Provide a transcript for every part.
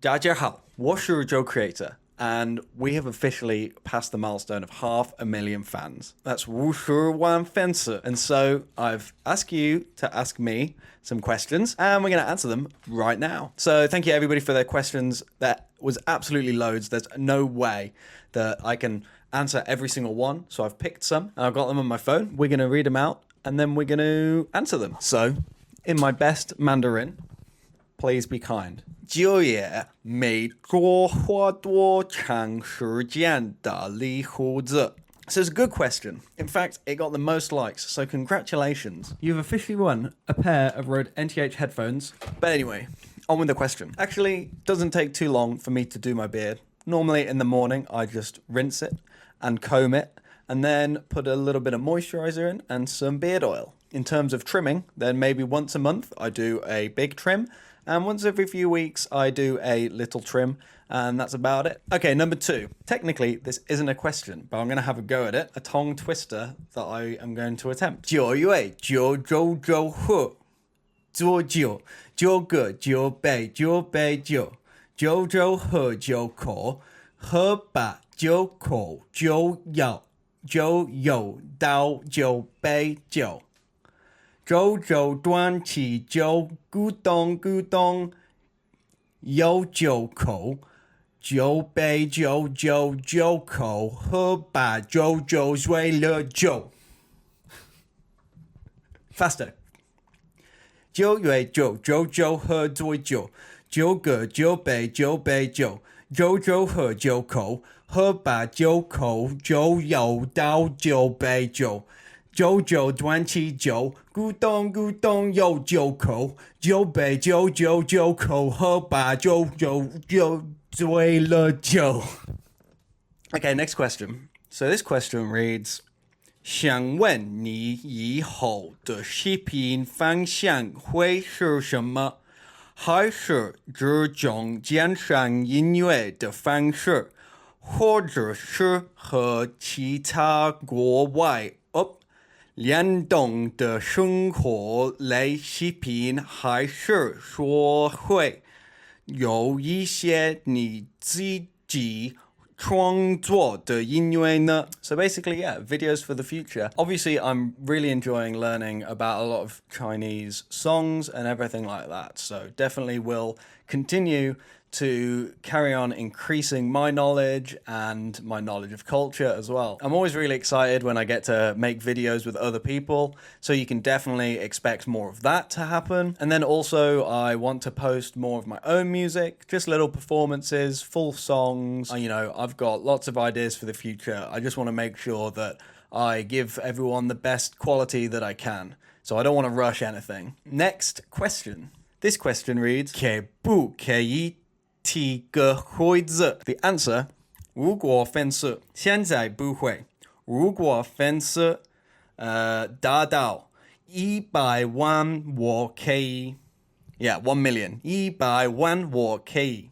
大家好，我是 Joe Creator, and we have officially passed the milestone of 500,000 fans. That's 50万 粉丝. And so I've asked you to ask me some questions, and we're going to answer them right now. So thank you everybody for their questions. That was absolutely loads. There's no way that I can answer every single one. So I've picked some, and I've got them on my phone. We're going to read them out, and then we're going to answer them. So, in my best Mandarin, please be kind. 就业没做花多长时间的离胡子. So it's a good question. In fact, it got the most likes, so congratulations. You've officially won a pair of Rode NTH headphones. But anyway, on with the question. Actually, it doesn't take too long for me to do my beard. Normally in the morning, I just rinse it and comb it, and then put a little bit of moisturizer in and some beard oil. In terms of trimming, then maybe once a month I do a big trim, and once every few weeks I do a little trim, and that's about it. Okay, number 2. Technically, this isn't a question, but I'm going to have a go at it. A tongue twister that I am going to attempt. 9月9周周贺做酒酒个酒杯酒杯酒九州喝酒口喝把酒口酒有到酒杯酒周周端起酒咕咚咕咚有酒口酒杯酒口喝把酒醉了酒 Faster 9月9周周喝醉酒酒个酒杯酒周周喝酒口喝把酒口酒有到酒杯酒九九端起酒咕咚咕咚有酒口酒杯酒口喝把酒醉了酒 Okay, next question. So this question reads, 想问你以后的视频方向会是什么？还是这种鉴赏音乐的方式，或者是和其他国外联动的生活类视频，还是说会有一些你自己创作的音乐呢? So basically, yeah, videos for the future. Obviously, I'm really enjoying learning about a lot of Chinese songs and everything like that. So definitely will continue to carry on increasing my knowledge and my knowledge of culture as well. I'm always really excited when I get to make videos with other people, so you can definitely expect more of that to happen. And then also I want to post more of my own music, just little performances, full songs. You know, I've got lots of ideas for the future. I just want to make sure that I give everyone the best quality that I can. So I don't want to rush anything. Next question. This question reads, 可不可以提个会子? The answer, 如果粉丝现在不会，如果粉丝达到100万我可以 Yeah, 1 million 100万我可以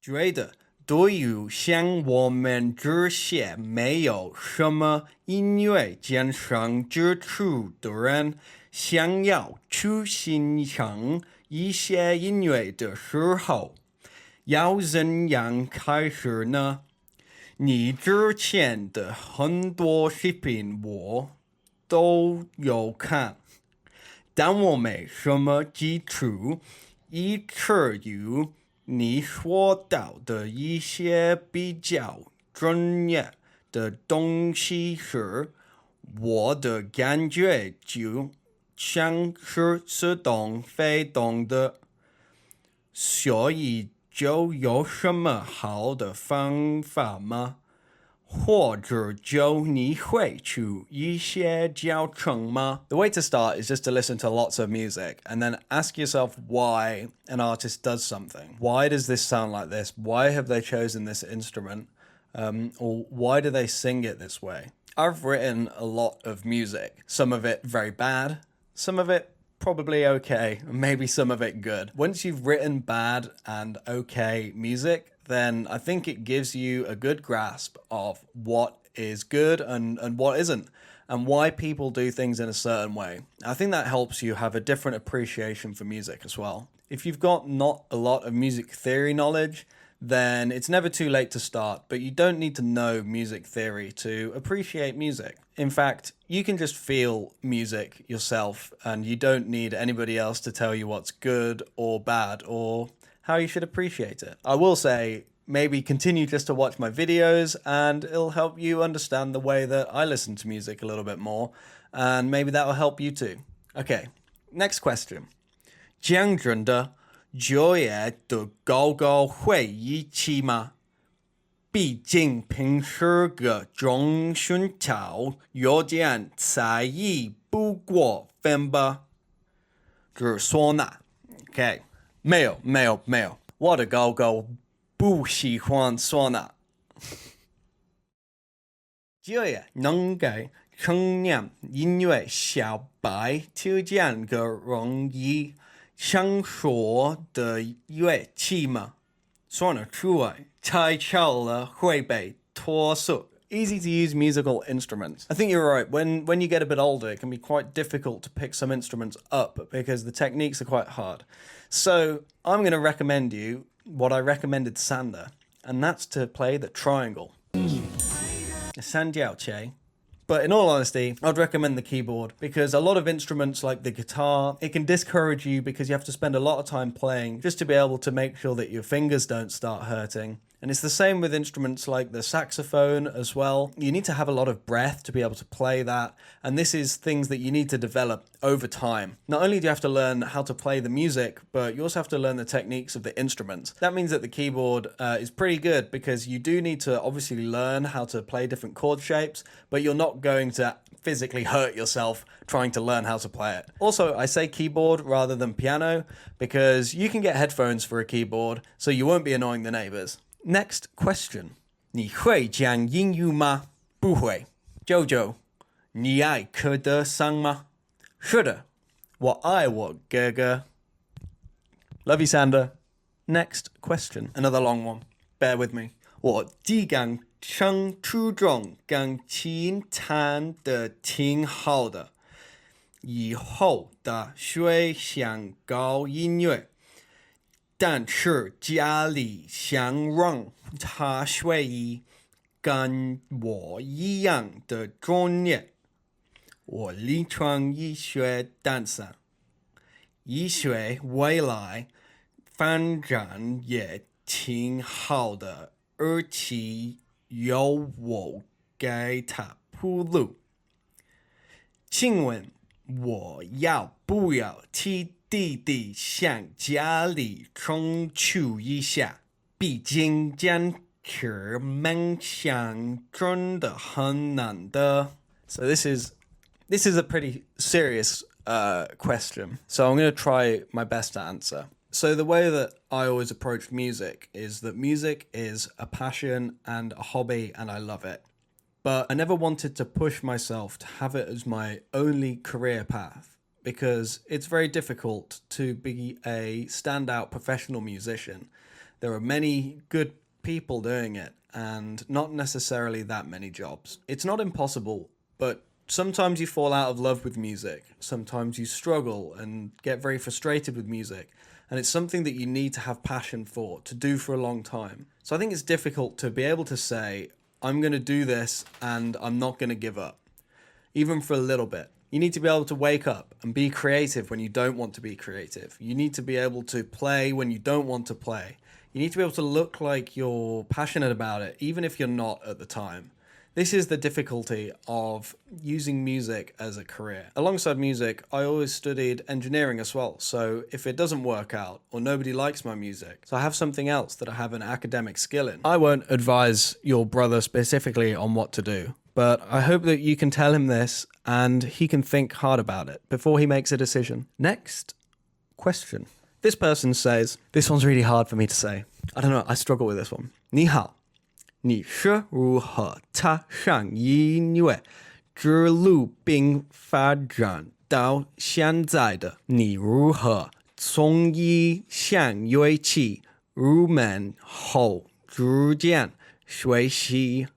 觉得对于像我们这些没有什么音乐鉴赏基础的人，想要去欣赏一些音乐的时候，要怎样开始呢？你之前的很多视频我都有看，但我没什么基础，以至于你说到的一些比较专业的东西时，我的感觉就像是似懂非懂的，所以就有什么好的方法吗？或者就你会去一些教程吗? The way to start is just to listen to lots of music and then ask yourself why an artist does something. Why does this sound like this? Why have they chosen this instrument? Or why do they sing it this way? I've written a lot of music, some of it very bad, some of it probably okay, maybe some of it good. Once you've written bad and okay music, then I think it gives you a good grasp of what is good and what isn't, and why people do things in a certain way. I think that helps you have a different appreciation for music as well. If you've got not a lot of music theory knowledge, then it's never too late to start, but you don't need to know music theory to appreciate music. In fact, you can just feel music yourself, and you don't need anybody else to tell you what's good or bad or how you should appreciate it. I will say, maybe continue just to watch my videos, and it'll help you understand the way that I listen to music a little bit more, and maybe that will help you too. Okay, next question. 讲真的，9月的高考会一起吗？毕竟平时个中学校有点才艺不过分吧。只说呢 ，OK， 没有，我的高考不喜欢唢呐。9月能给成年音乐小白推荐个容易上手的乐器吗？说得出来，太巧了会被脱手。Easy to use musical instruments. I think you're right. When you get a bit older, it can be quite difficult to pick some instruments up because the techniques are quite hard. So I'm going to recommend you what I recommended Sander, and that's to play the triangle. Sanjiao. But in all honesty, I'd recommend the keyboard because a lot of instruments like the guitar, it can discourage you because you have to spend a lot of time playing just to be able to make sure that your fingers don't start hurting. And it's the same with instruments like the saxophone as well. You need to have a lot of breath to be able to play that. And this is things that you need to develop over time. Not only do you have to learn how to play the music, but you also have to learn the techniques of the instruments. That means that the keyboard is pretty good because you do need to obviously learn how to play different chord shapes, but you're not going to physically hurt yourself trying to learn how to play it. Also, I say keyboard rather than piano because you can get headphones for a keyboard, so you won't be annoying the neighbors. Next question. 你会讲英语吗？不会。Jojo, 你爱柯德桑吗？是的，我爱我哥哥。Love you, Sander. Next question. Another long one. Bear with me. 我第刚上初中，钢琴弹得挺好的。以后大学想搞音乐。但是家里想让他学一跟我一样的专业，我临床医学打算，医学未来发展也挺好的，而且有我给他铺路。请问我要不要替弟弟向家里争取一下？毕竟坚持梦想真的很难的。So this is a pretty serious question. So I'm going to try my best to answer. So the way that I always approach music is that music is a passion and a hobby, and I love it. But I never wanted to push myself to have it as my only career path because it's very difficult to be a standout professional musician. There are many good people doing it and not necessarily that many jobs. It's not impossible, but sometimes you fall out of love with music. Sometimes you struggle and get very frustrated with music. And it's something that you need to have passion for, to do for a long time. So I think it's difficult to be able to say, I'm going to do this and I'm not going to give up, even for a little bit. You need to be able to wake up and be creative when you don't want to be creative. You need to be able to play when you don't want to play. You need to be able to look like you're passionate about it, even if you're not at the time. This is the difficulty of using music as a career. Alongside music, I always studied engineering as well. So if it doesn't work out or nobody likes my music, so I have something else that I have an academic skill in. I won't advise your brother specifically on what to do, but I hope that you can tell him this and he can think hard about it before he makes a decision. Next question. This person says, this one's really hard for me to say. I don't know, I struggle with this one. 你好。你是如何踏上音乐之路并发展到现在的？你如何从一项乐器入门后逐渐学习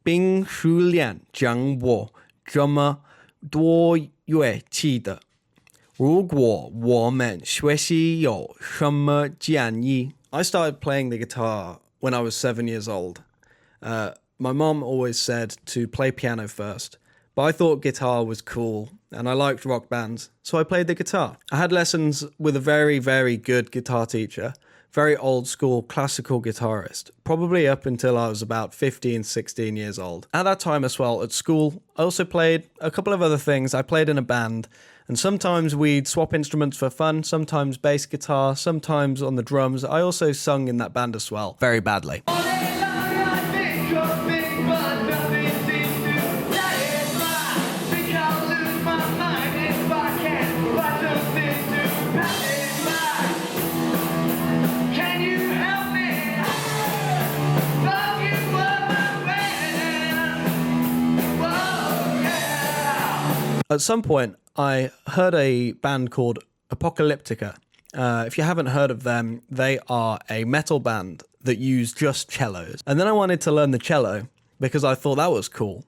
并熟练掌握这么多乐器的？如果我们学习有什么建议? I started playing the guitar when I was 7 years old. My mom always said to play piano first, but I thought guitar was cool and I liked rock bands, so I played the guitar. I had lessons with a very, very good guitar teacher, very old school classical guitarist, probably up until I was about 15, 16 years old. At that time as well, at school, I also played a couple of other things. I played in a band, and sometimes we'd swap instruments for fun, sometimes bass guitar, sometimes on the drums. I also sung in that band as well, very badly. At some point, I heard a band called Apocalyptica. If you haven't heard of them, they are a metal band that use just cellos. And then I wanted to learn the cello because I thought that was cool.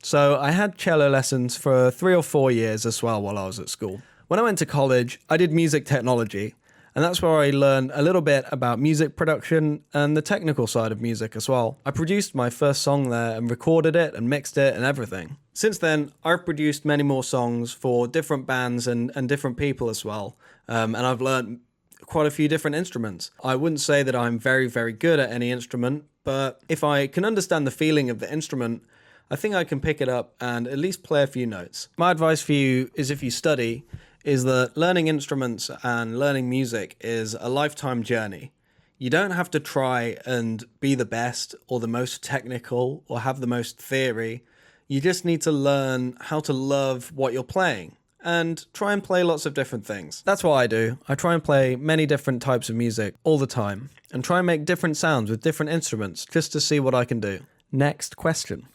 So I had cello lessons for 3 or 4 years as well while I was at school. When I went to college, I did music technology, and that's where I learned a little bit about music production and the technical side of music as well. I produced my first song there and recorded it and mixed it and everything. Since then, I've produced many more songs for different bands and different people as well. And I've learned quite a few different instruments. I wouldn't say that I'm very, very good at any instrument, but if I can understand the feeling of the instrument, I think I can pick it up and at least play a few notes. My advice for you is, if you study, is that learning instruments and learning music is a lifetime journey. You don't have to try and be the best or the most technical or have the most theory. You just need to learn how to love what you're playing and try and play lots of different things. That's what I do. I try and play many different types of music all the time and try and make different sounds with different instruments just to see what I can do. Next question.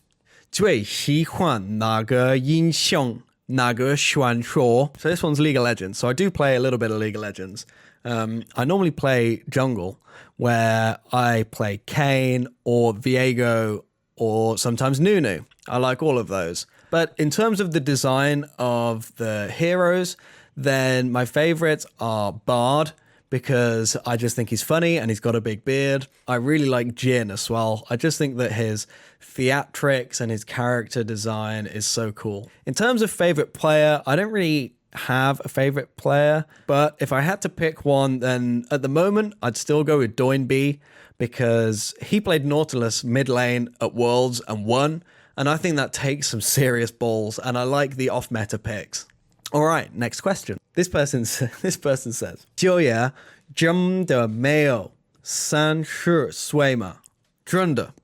最喜欢哪个英雄？哪个传说? So this one's League of Legends. So I do play a little bit of League of Legends. I normally play jungle, where I play Kayn or Viego or sometimes Nunu. I like all of those. But in terms of the design of the heroes, then my favorites are Bard, because I just think he's funny and he's got a big beard. I really like Jhin as well. I just think that his theatrics and his character design is so cool. In terms of favorite player, I don't really have a favorite player, but if I had to pick one, then at the moment, I'd still go with Doinb, because he played Nautilus mid lane at Worlds and won, and I think that takes some serious balls, and I like the off-meta picks. All right, next question. This person says, 就业真的没有30岁吗？真的。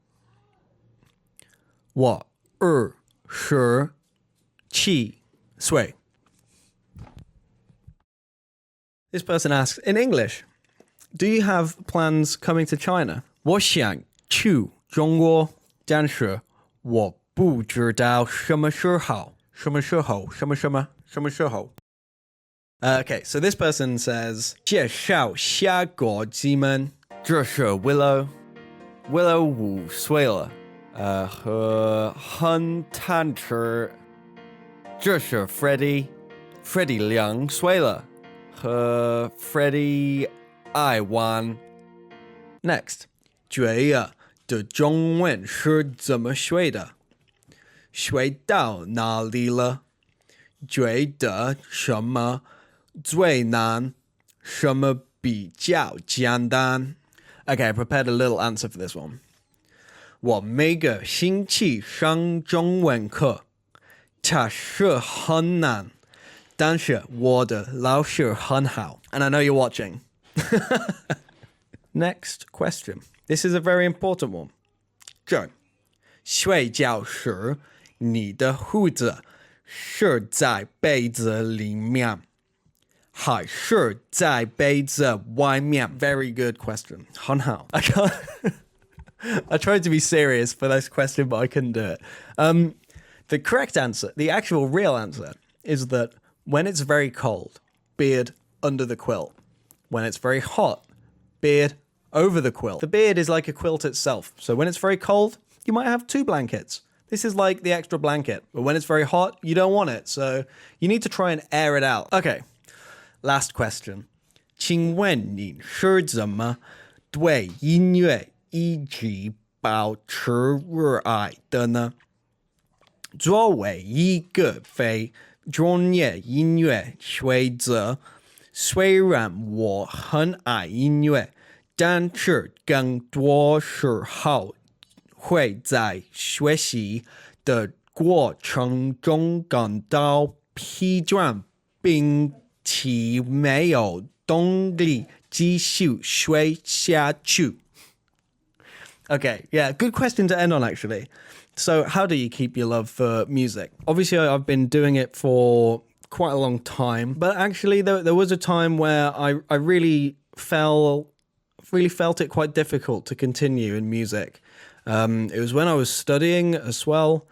我27岁。This person asks, in English, do you have plans coming to China? 我想去中国，但是我不知道什么时候。什么时候？什么什么？什么时候？ Okay, so this person says, 介绍下个机们，这是 Willow 5岁了，和很贪吃。这是 Freddy 2岁了，和 Freddy 爱玩。Next, 觉得的中文是怎么学的？学到哪里了？觉得什么最难？什么比较简单？ Okay, I prepared a little answer for this one. 我每个星期上中文课，它是很难，但是我的老师很好。And I know you're watching. Next question. This is a very important one. Joe, 睡觉时你的胡子是在被子里面，还是在被子外面？ Very good question. 很好。I tried to be serious for this question, but I couldn't do it. The correct answer, the actual real answer, is that when it's very cold, beard under the quilt. When it's very hot, beard over the quilt. The beard is like a quilt itself. So when it's very cold, you might have 2 blankets. This is like the extra blanket. But when it's very hot, you don't want it. So you need to try and air it out. Okay. Last question. 请问你是怎么对音乐一直保持热爱的呢？作为一个非专业音乐学者，虽然我很爱音乐，但是更多时候会在学习的过程中感到疲倦，并且没有动力继续学下去。Okay, yeah, good question to end on, actually. So, how do you keep your love for music? Obviously, I've been doing it for quite a long time, but actually, there was a time where I really felt it quite difficult to continue in music. It was when I was studying as well,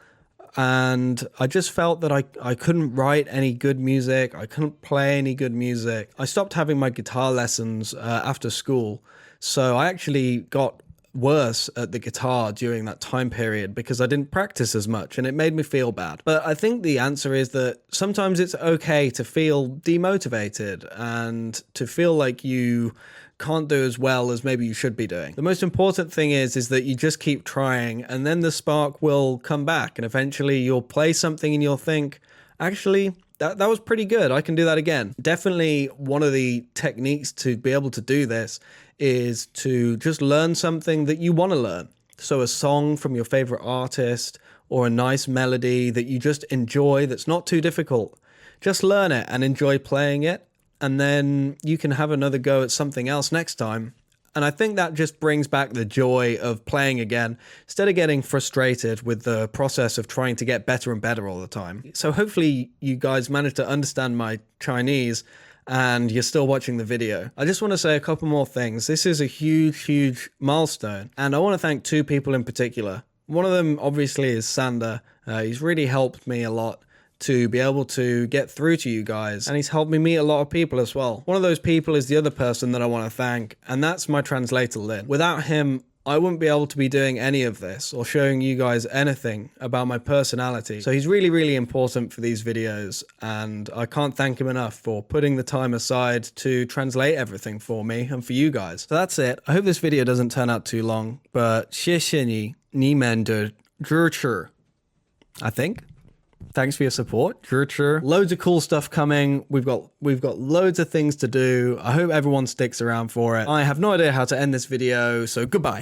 and I just felt that I couldn't write any good music. I couldn't play any good music. I stopped having my guitar lessons after school, so I actually got worse at the guitar during that time period because I didn't practice as much, and it made me feel bad. But I think the answer is that sometimes it's okay to feel demotivated and to feel like you can't do as well as maybe you should be doing. The most important thing is that you just keep trying, and then the spark will come back, and eventually you'll play something and you'll think, actually, that was pretty good. I can do that again. Definitely one of the techniques to be able to do this is to just learn something that you want to learn. So a song from your favorite artist or a nice melody that you just enjoy that's not too difficult. Just learn it and enjoy playing it, and then you can have another go at something else next time. And I think that just brings back the joy of playing again, instead of getting frustrated with the process of trying to get better and better all the time. So hopefully you guys managed to understand my Chinese and you're still watching the video. I just want to say a couple more things. This is a huge, huge milestone, and I want to thank two people in particular. One of them obviously is Sander. He's really helped me a lot to be able to get through to you guys, and he's helped me meet a lot of people as well. One of those people is the other person that I want to thank, and that's my translator Lynn. Without him, I wouldn't be able to be doing any of this or showing you guys anything about my personality. So he's really, really important for these videos, and I can't thank him enough for putting the time aside to translate everything for me and for you guys. So that's it. I hope this video doesn't turn out too long, but 谢谢你，你们的支持, I think. Thanks for your support. Loads of cool stuff coming. We've got loads of things to do. I hope everyone sticks around for it. I have no idea how to end this video, so goodbye.